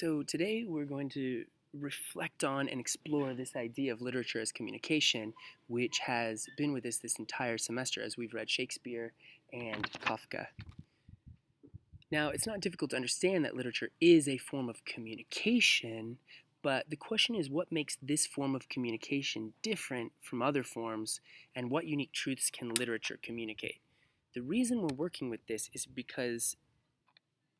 So today we're going to reflect on and explore this idea of literature as communication, which has been with us this entire semester as we've read Shakespeare and Kafka. Now, it's not difficult to understand that literature is a form of communication, but the question is what makes this form of communication different from other forms, and what unique truths can literature communicate? The reason we're working with this is because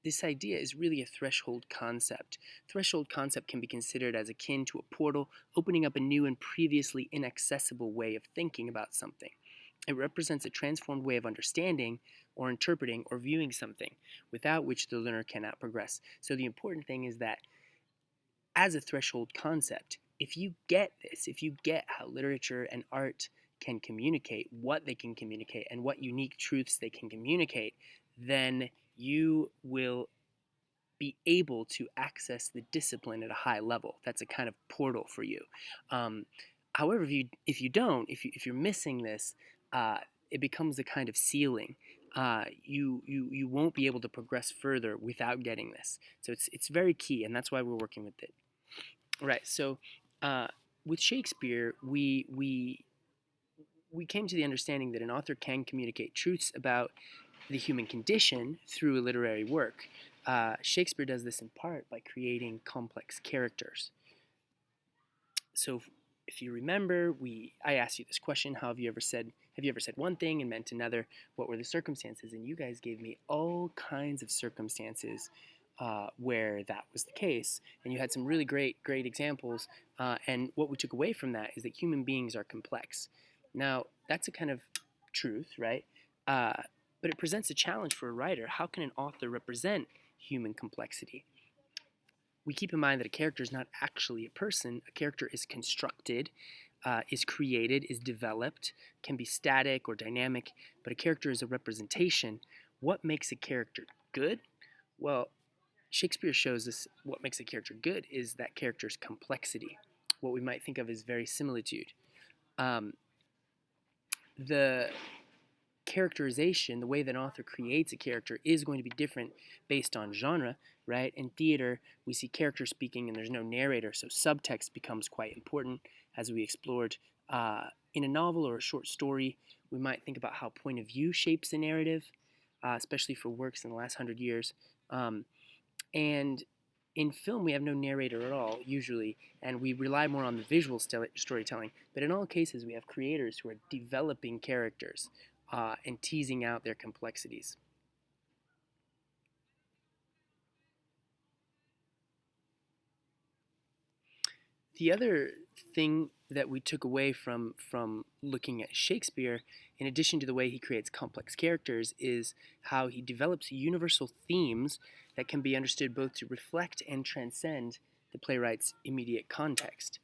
this idea is really a threshold concept. Threshold concept can be considered as akin to a portal opening up a new and previously inaccessible way of thinking about something. It represents a transformed way of understanding or interpreting or viewing something, without which the learner cannot progress. So the important thing is that as a threshold concept, if you get this, if you get how literature and art can communicate, what they can communicate, and what unique truths they can communicate, then you will be able to access the discipline at a high level. That's a kind of portal for you. However, if you're missing this, it becomes a kind of ceiling. You won't be able to progress further without getting this. So it's very key, and that's why we're working with it. Right. So with Shakespeare, we came to the understanding that an author can communicate truths about the human condition through a literary work. Shakespeare does this in part by creating complex characters. So if you remember, I asked you this question: have you ever said one thing and meant another? What were the circumstances? And you guys gave me all kinds of circumstances where that was the case, and you had some really great examples. And what we took away from that is that human beings are complex. Now, that's a kind of truth, right? But it presents a challenge for a writer. How can an author represent human complexity? We keep in mind that a character is not actually a person. A character is constructed, is created, is developed, can be static or dynamic, but a character is a representation. What makes a character good? Well, Shakespeare shows us what makes a character good is that character's complexity, what we might think of as verisimilitude. The characterization, the way that an author creates a character, is going to be different based on genre, right? In theater, we see character speaking and there's no narrator, so subtext becomes quite important, as we explored. In a novel or a short story, we might think about how point of view shapes a narrative, especially for works in the last 100 years. And in film, we have no narrator at all, usually, and we rely more on the visual storytelling. But in all cases, we have creators who are developing characters and teasing out their complexities. The other thing that we took away from looking at Shakespeare, in addition to the way he creates complex characters, is how he develops universal themes that can be understood both to reflect and transcend the playwright's immediate context.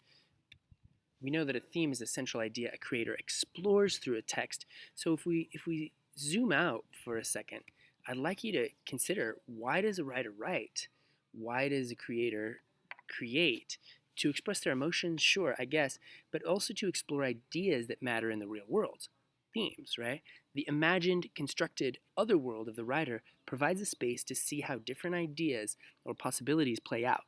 We know that a theme is a central idea a creator explores through a text. So if we zoom out for a second, I'd like you to consider, why does a writer write? Why does a creator create? To express their emotions, sure, I guess, but also to explore ideas that matter in the real world. Themes, right? The imagined, constructed other world of the writer provides a space to see how different ideas or possibilities play out.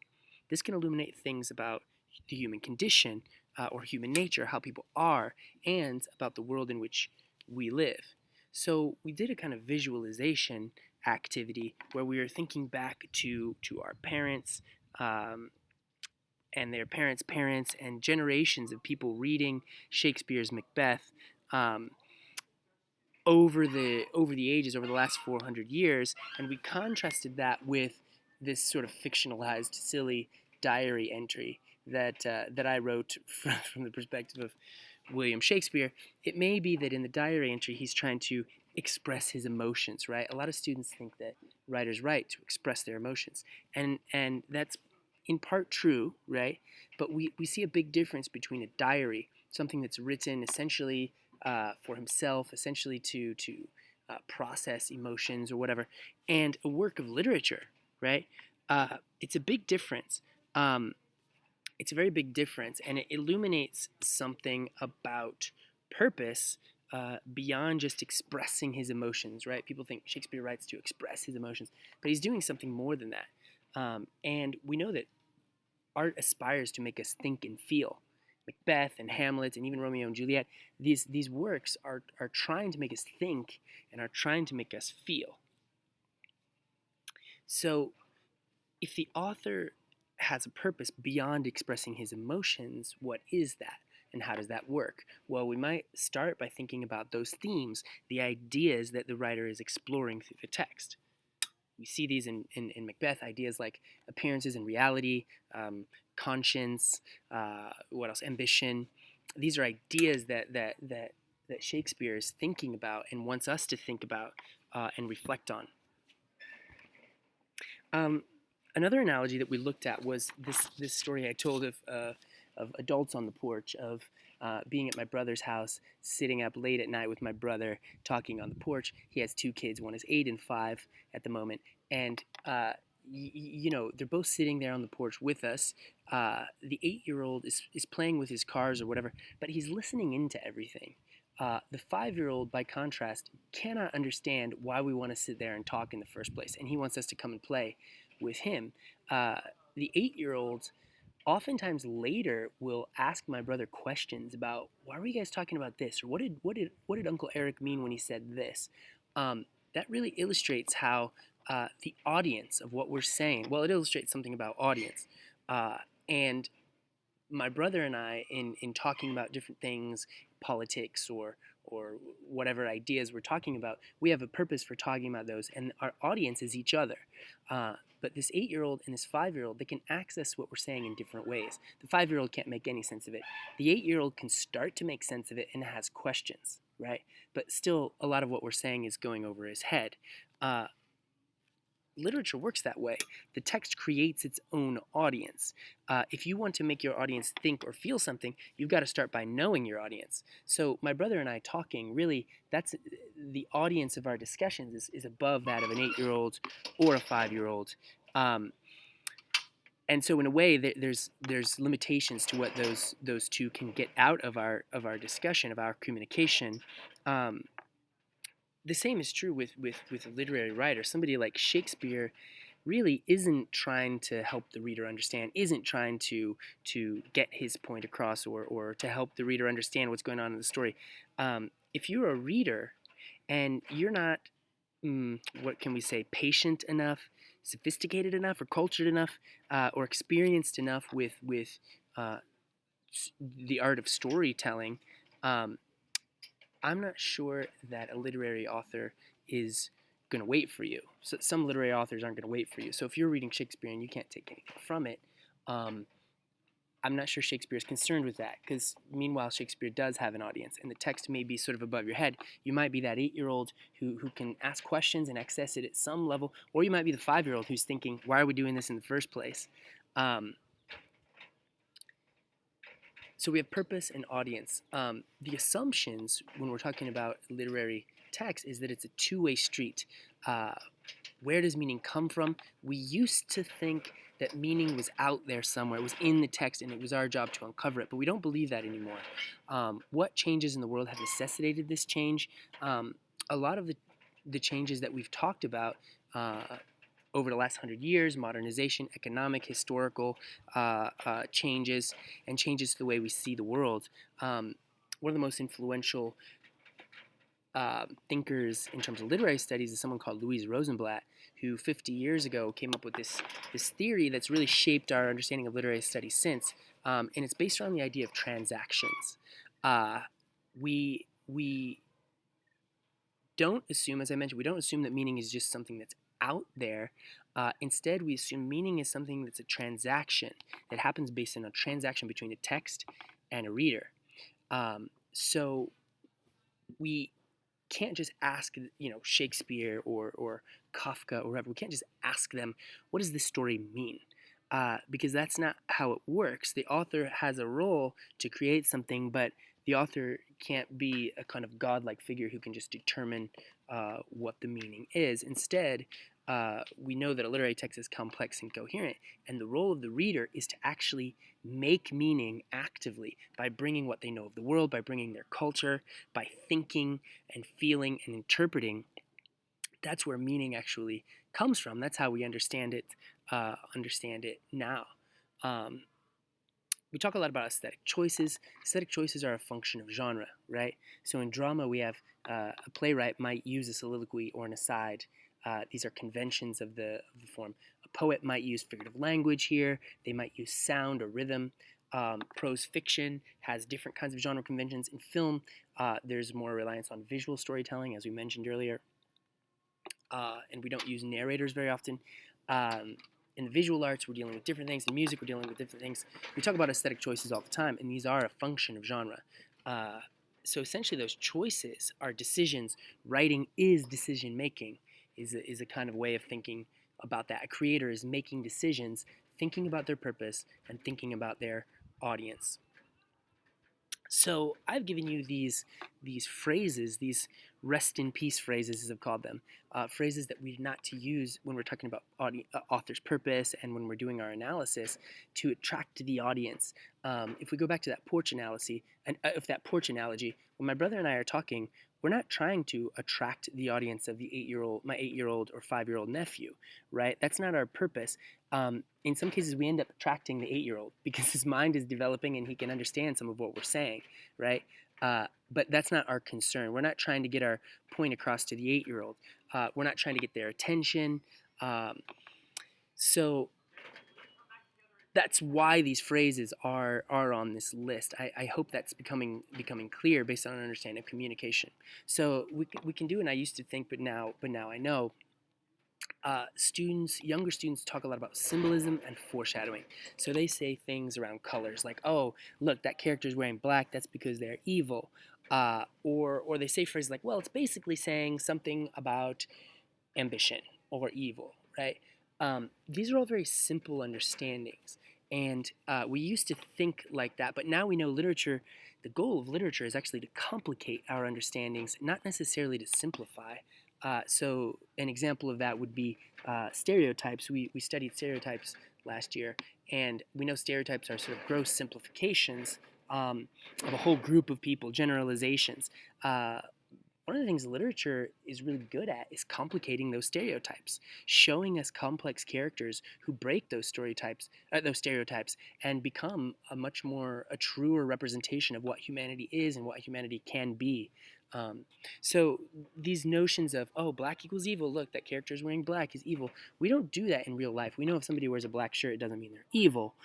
This can illuminate things about the human condition or human nature, how people are, and about the world in which we live. So we did a kind of visualization activity where we were thinking back to our parents, and their parents' parents, and generations of people reading Shakespeare's Macbeth over the ages, over the last 400 years, and we contrasted that with this sort of fictionalized, silly diary entry that I wrote from the perspective of William Shakespeare. It may be that in the diary entry he's trying to express his emotions, right? A lot of students think that writers write to express their emotions, and that's in part true, right? But we see a big difference between a diary, something that's written essentially for himself, essentially to process emotions or whatever, and a work of literature, right? It's a big difference. It's a very big difference, and it illuminates something about purpose beyond just expressing his emotions, right? People think Shakespeare writes to express his emotions, but he's doing something more than that. And we know that art aspires to make us think and feel. Macbeth and Hamlet and even Romeo and Juliet, these works are trying to make us think and are trying to make us feel. So if the author has a purpose beyond expressing his emotions, what is that? And how does that work? Well, we might start by thinking about those themes, the ideas that the writer is exploring through the text. We see these in Macbeth, ideas like appearances and reality, conscience, what else? Ambition. These are ideas that Shakespeare is thinking about and wants us to think about and reflect on. Another analogy that we looked at was this story I told of adults on the porch, of being at my brother's house, sitting up late at night with my brother, talking on the porch. He has 2 kids. One is 8 and 5 at the moment. And, they're both sitting there on the porch with us. The 8-year-old is playing with his cars or whatever, but he's listening into everything. The 5-year-old, by contrast, cannot understand why we want to sit there and talk in the first place, and he wants us to come and play with him. The 8-year-old oftentimes later will ask my brother questions about, why were you guys talking about this, or what did Uncle Eric mean when he said this? That really illustrates how the audience of what we're saying, well, it illustrates something about audience. And my brother and I, in talking about different things, politics or whatever ideas we're talking about, we have a purpose for talking about those, and our audience is each other. But this 8-year-old and this 5-year-old, they can access what we're saying in different ways. The 5-year-old can't make any sense of it. The 8-year-old can start to make sense of it and has questions, right? But still, a lot of what we're saying is going over his head. Literature works that way. The text creates its own audience. If you want to make your audience think or feel something, you've got to start by knowing your audience. So my brother and I talking, really, that's the audience of our discussions is above that of an 8-year-old or a 5-year-old. And so in a way, there's limitations to what those two can get out of our discussion, of our communication. The same is true with a literary writer. Somebody like Shakespeare really isn't trying to help the reader understand, isn't trying to get his point across or to help the reader understand what's going on in the story. If you're a reader and you're not, what can we say, patient enough, sophisticated enough, or cultured enough, or experienced enough with the art of storytelling, I'm not sure that a literary author is going to wait for you. So some literary authors aren't going to wait for you. So if you're reading Shakespeare and you can't take anything from it, I'm not sure Shakespeare is concerned with that, because meanwhile Shakespeare does have an audience, and the text may be sort of above your head. You might be that 8-year-old who can ask questions and access it at some level, or you might be the 5-year-old who's thinking, why are we doing this in the first place? So we have purpose and audience. The assumptions when we're talking about literary text is that it's a two-way street. Where does meaning come from? We used to think that meaning was out there somewhere. It was in the text, and it was our job to uncover it. But we don't believe that anymore. What changes in the world have necessitated this change? A lot of the changes that we've talked about over the last 100 years, modernization, economic, historical changes, and changes to the way we see the world. One of the most influential thinkers in terms of literary studies is someone called Louise Rosenblatt, who 50 years ago came up with this theory that's really shaped our understanding of literary studies since, and it's based around the idea of transactions. We don't assume, as I mentioned, we don't assume that meaning is just something that's out there. Instead, we assume meaning is something that's a transaction that happens based on a transaction between a text and a reader. So we can't just ask, Shakespeare or Kafka or whatever. We can't just ask them, what does this story mean? Because that's not how it works. The author has a role to create something, but the author can't be a kind of godlike figure who can just determine what the meaning is. Instead, we know that a literary text is complex and coherent, and the role of the reader is to actually make meaning actively by bringing what they know of the world, by bringing their culture, by thinking and feeling and interpreting. That's where meaning actually comes from. That's how we understand it now. We talk a lot about aesthetic choices. Aesthetic choices are a function of genre, right? So in drama, we have a playwright might use a soliloquy or an aside. These are conventions of the form. A poet might use figurative language here. They might use sound or rhythm. Prose fiction has different kinds of genre conventions. In film, there's more reliance on visual storytelling, as we mentioned earlier. And we don't use narrators very often. In the visual arts, we're dealing with different things. In music, we're dealing with different things. We talk about aesthetic choices all the time, and these are a function of genre. So essentially, those choices are decisions. Writing is decision making, is a kind of way of thinking about that. A creator is making decisions, thinking about their purpose, and thinking about their audience. So I've given you these phrases, these rest in peace phrases, as I've called them, phrases that we're not to use when we're talking about author's purpose and when we're doing our analysis to attract the audience. If we go back to that porch analogy, when my brother and I are talking, we're not trying to attract the audience of my 8-year-old or 5-year-old nephew, right? That's not our purpose. In some cases, we end up attracting the 8-year-old because his mind is developing and he can understand some of what we're saying, right? But that's not our concern. We're not trying to get our point across to the 8-year-old. We're not trying to get their attention. So that's why these phrases are on this list. I hope that's becoming clear based on an understanding of communication. So we can do, and I used to think, but now I know. Younger students talk a lot about symbolism and foreshadowing. So they say things around colors like, oh, look, that character's wearing black, that's because they're evil. Or they say phrases like, well, it's basically saying something about ambition or evil, right? These are all very simple understandings. And we used to think like that, but now we know literature, the goal of literature is actually to complicate our understandings, not necessarily to simplify. So an example of that would be stereotypes. We studied stereotypes last year, and we know stereotypes are sort of gross simplifications of a whole group of people, generalizations. One of the things literature is really good at is complicating those stereotypes, showing us complex characters who break those stereotypes, and become a truer representation of what humanity is and what humanity can be. So these notions of, oh, black equals evil, look, that character is wearing black is evil. We don't do that in real life. We know if somebody wears a black shirt, it doesn't mean they're evil.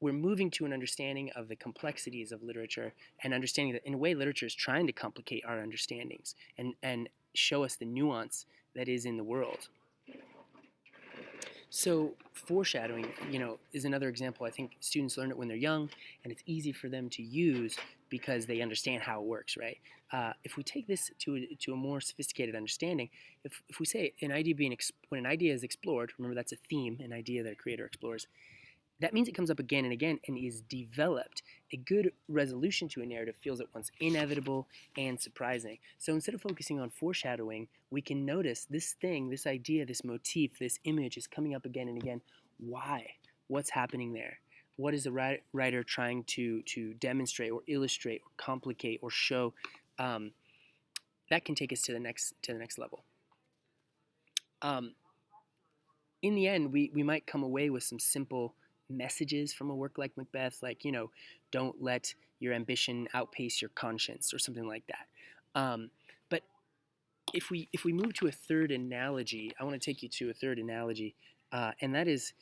We're moving to an understanding of the complexities of literature and understanding that in a way literature is trying to complicate our understandings and show us the nuance that is in the world. So foreshadowing, is another example. I think students learn it when they're young, and it's easy for them to use because they understand how it works, right? If we take this to a more sophisticated understanding, if we say when an idea is explored, remember that's a theme, an idea that a creator explores, that means it comes up again and again and is developed. A good resolution to a narrative feels at once inevitable and surprising. So instead of focusing on foreshadowing, we can notice this thing, this idea, this motif, this image is coming up again and again. Why? What's happening there? What is the writer trying to demonstrate or illustrate or complicate or show? That can take us to the next level. In the end, we might come away with some simple messages from a work like Macbeth, like, don't let your ambition outpace your conscience or something like that. But if we move to a third analogy, I want to take you to a third analogy, and that is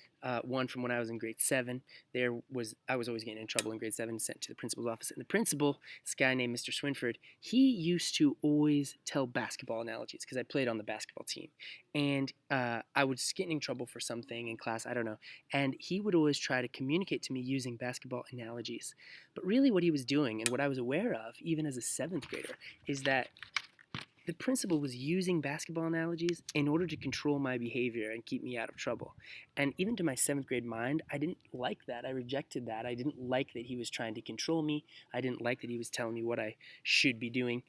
one from when I was in grade 7. I was always getting in trouble in grade 7, sent to the principal's office. And the principal, this guy named Mr. Swinford, he used to always tell basketball analogies because I played on the basketball team. And I was getting in trouble for something in class, I don't know. And he would always try to communicate to me using basketball analogies. But really what he was doing, and what I was aware of, even as a 7th grader, is that the principal was using basketball analogies in order to control my behavior and keep me out of trouble. And even to my 7th grade mind, I didn't like that. I rejected that. I didn't like that he was trying to control me. I didn't like that he was telling me what I should be doing.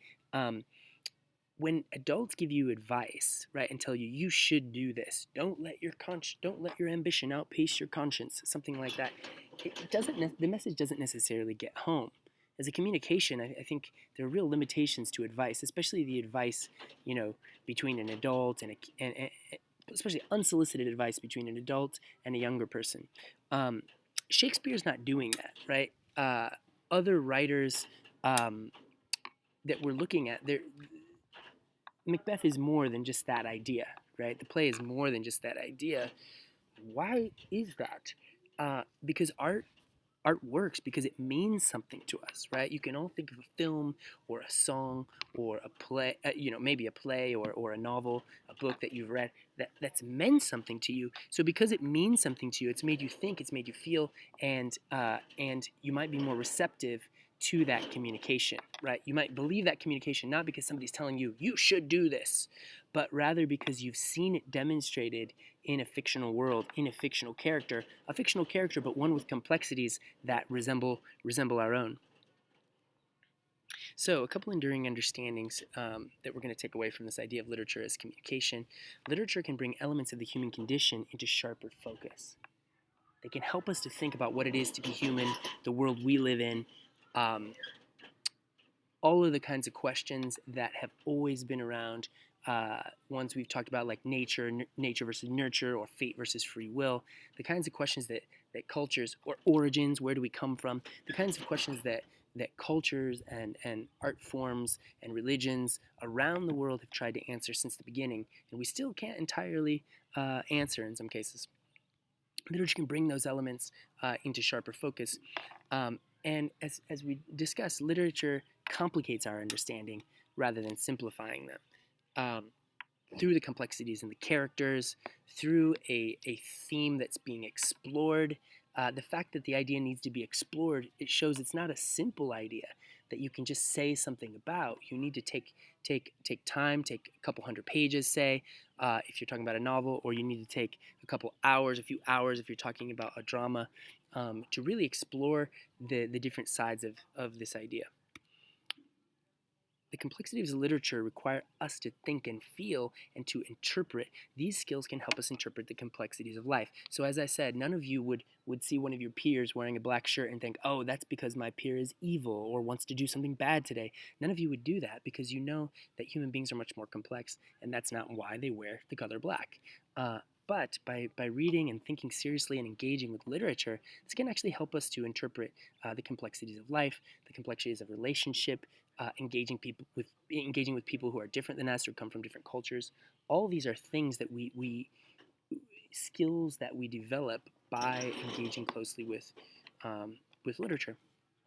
When adults give you advice, right, and tell you you should do this, don't let your ambition outpace your conscience, something like that, the message doesn't necessarily get home. as a communication, I think there are real limitations to advice, especially the advice, between an adult and especially unsolicited advice between an adult and a younger person. Um, Shakespeare's not doing that, right? Other writers um, that we're looking at, Macbeth is more than just that idea, right? The play is more than just that idea. Why is that? Because art works because it means something to us, right? You can all think of a film or a song or a play, maybe a play or a novel, a book that you've read that's meant something to you. So because it means something to you, it's made you think, it's made you feel, and you might be more receptive to that communication, right? You might believe that communication not because somebody's telling you you should do this, but rather because you've seen it demonstrated in a fictional world, in a fictional character, but one with complexities that resemble our own. So, a couple enduring understandings that we're going to take away from this idea of literature as communication. Literature can bring elements of the human condition into sharper focus. They can help us to think about what it is to be human, the world we live in, all of the kinds of questions that have always been around, ones we've talked about like nature versus nurture, or fate versus free will, the kinds of questions that cultures, or origins, where do we come from, the kinds of questions that cultures and art forms and religions around the world have tried to answer since the beginning, and we still can't entirely answer in some cases. Literature can bring those elements into sharper focus. And as we discussed, literature complicates our understanding rather than simplifying them. Through the complexities in the characters, through a theme that's being explored, the fact that the idea needs to be explored, it shows it's not a simple idea that you can just say something about. You need to take time, take a couple hundred pages, say, if you're talking about a novel, or you need to take a few hours if you're talking about a drama, to really explore the different sides of this idea. The complexities of literature require us to think and feel and to interpret. These skills can help us interpret the complexities of life. So as I said, none of you would see one of your peers wearing a black shirt and think, oh, that's because my peer is evil or wants to do something bad today. None of you would do that because you know that human beings are much more complex, and that's not why they wear the color black. But by reading and thinking seriously and engaging with literature, this can actually help us to interpret the complexities of life, the complexities of relationship, engaging with people who are different than us or come from different cultures. All these are things that we skills that we develop by engaging closely with literature.